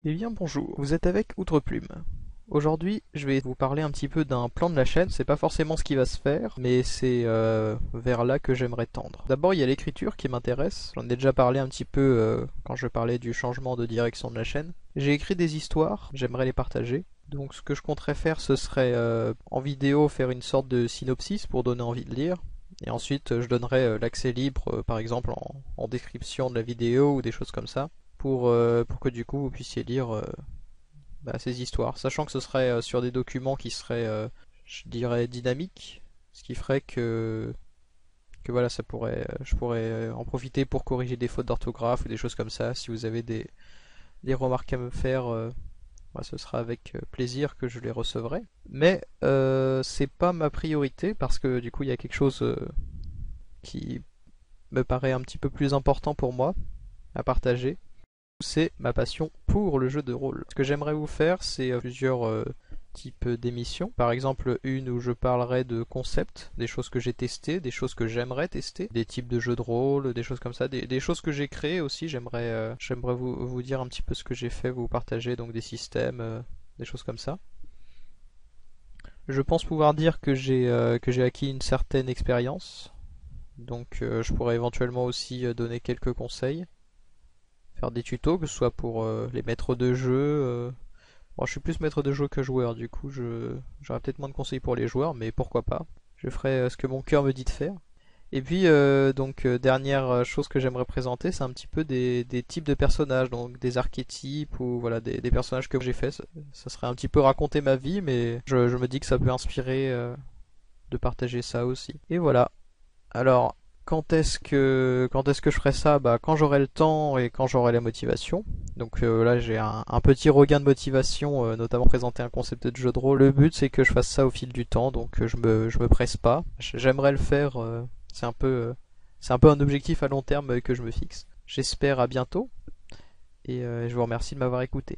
Eh bien bonjour, vous êtes avec Outreplum. Aujourd'hui, je vais vous parler un petit peu d'un plan de la chaîne. C'est pas forcément ce qui va se faire, mais c'est vers là que j'aimerais tendre. D'abord, il y a l'écriture qui m'intéresse. J'en ai déjà parlé un petit peu quand je parlais du changement de direction de la chaîne. J'ai écrit des histoires, j'aimerais les partager. Donc ce que je compterais faire, ce serait en vidéo faire une sorte de synopsis pour donner envie de lire. Et ensuite, je donnerais l'accès libre, par exemple en description de la vidéo ou des choses comme ça, pour que du coup vous puissiez lire ces histoires, sachant que ce serait sur des documents qui seraient, je dirais, dynamiques, ce qui ferait que voilà, je pourrais en profiter pour corriger des fautes d'orthographe ou des choses comme ça. Si vous avez des remarques à me faire, ce sera avec plaisir que je les recevrai. Mais c'est pas ma priorité parce que du coup il y a quelque chose qui me paraît un petit peu plus important pour moi à partager. C'est ma passion pour le jeu de rôle. Ce que j'aimerais vous faire, c'est plusieurs types d'émissions. Par exemple, une où je parlerai de concepts, des choses que j'ai testées, des choses que j'aimerais tester, des types de jeux de rôle, des choses comme ça, des choses que j'ai créées aussi. J'aimerais vous dire un petit peu ce que j'ai fait, vous partager donc des systèmes, des choses comme ça. Je pense pouvoir dire que j'ai acquis une certaine expérience, donc je pourrais éventuellement aussi donner quelques conseils, faire des tutos, que ce soit pour les maîtres de jeu. Bon, je suis plus maître de jeu que joueur, du coup j'aurais peut-être moins de conseils pour les joueurs, mais pourquoi pas. Je ferai ce que mon cœur me dit de faire. Et puis dernière chose que j'aimerais présenter, c'est un petit peu des types de personnages, donc des archétypes ou voilà des personnages que j'ai fait. Ça serait un petit peu raconter ma vie, mais je me dis que ça peut inspirer de partager ça aussi. Et voilà. Alors, quand est-ce que je ferai ça? Bah, quand j'aurai le temps et quand j'aurai la motivation. Donc là, j'ai un petit regain de motivation, notamment présenter un concept de jeu de rôle. Le but, c'est que je fasse ça au fil du temps, donc je me presse pas. J'aimerais le faire. C'est un peu un objectif à long terme que je me fixe. J'espère à bientôt et je vous remercie de m'avoir écouté.